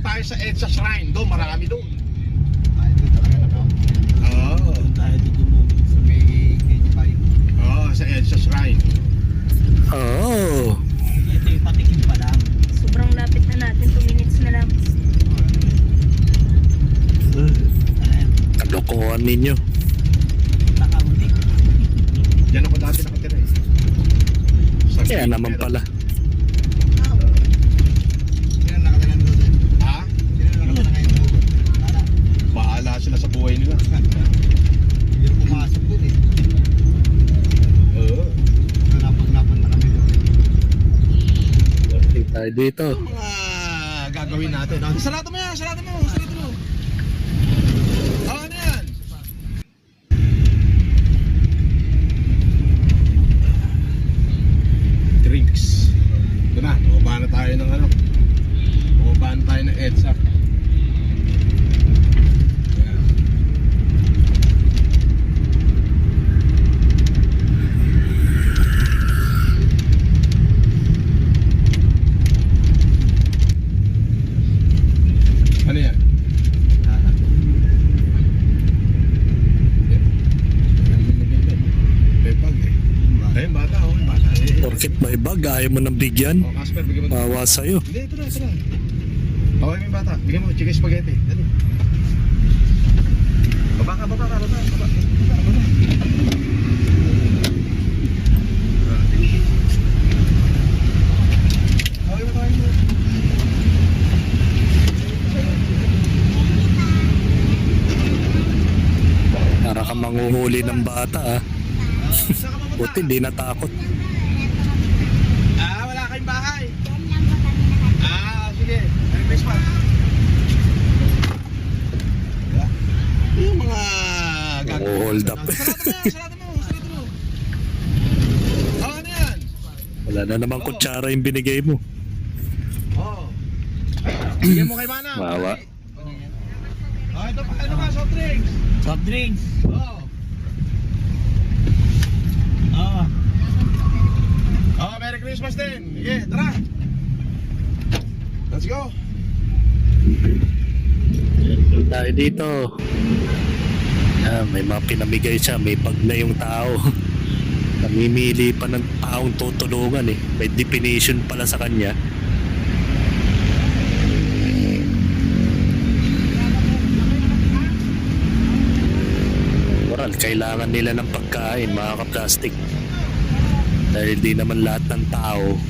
tayo sa EDSA Shrine. Doon, marami doon. Tayo doon talaga na. Oo. Doon tayo dumulog sa may K5. Oo, sa EDSA Shrine. Oh. Ito yung patikim pa lang. Sobrang lapit na natin, 2 minutes na lang. Kalokohan ninyo. Nakamuti. Diyan ako dati nakatira eh. Sa Kaya naman pala. Sino nakatanan doon? Ha? Sino nakatanan ngayon doon? Wala. Bahala sila sa buhay nila. Hindi na pumasok doon eh. Oo. Napag-napag na kami doon. Working tayo dito. Mga gagawin natin. Oh, sarado mo yan, sarado mo, sarado mo. Oh, ano yan? Drinks. Ito na, bumaba na tayo ng ano. Bumaba na tayo ng EDSA. Ayan. Ano yan? May bag eh. Ayun, bata, oh, bata. Porkit may bag, ayaw mo nang bigyan. Oh, Casper, bigyan mo. Mawa sa'yo. Hindi, ito na, ito na. Okay, may bata. Bigyan mo, chicken spaghetti. Dali. Baba ka, baba ka, baba. Baba, baba, baba. Okay, baba mo. Para ka manguhuli ng bata ah. Saan ka bababa? Buti di natakot. Ah, wala kayong bahay. Ah, sige. Merry Christmas. Yung mga Hold up. Sarado mo, sarado mo. Oh, ano yan? Wala na namang kutsara yung binigay mo. Oh. Bigyan mo kay Manang. Mawa. Oh, ito pa, soft drinks. Soft drinks. Oh. Oo. Oh, Merry Christmas din. Sige, tara. Let's go. Tayo dito. May mga pinamigay siya, may bag na yung tao. Namimili pa ng taong tutulungan eh. May definition pala sa kanya. Moral, kailangan nila ng pagkain, mga ka-plastic. Dahil di naman lahat ng tao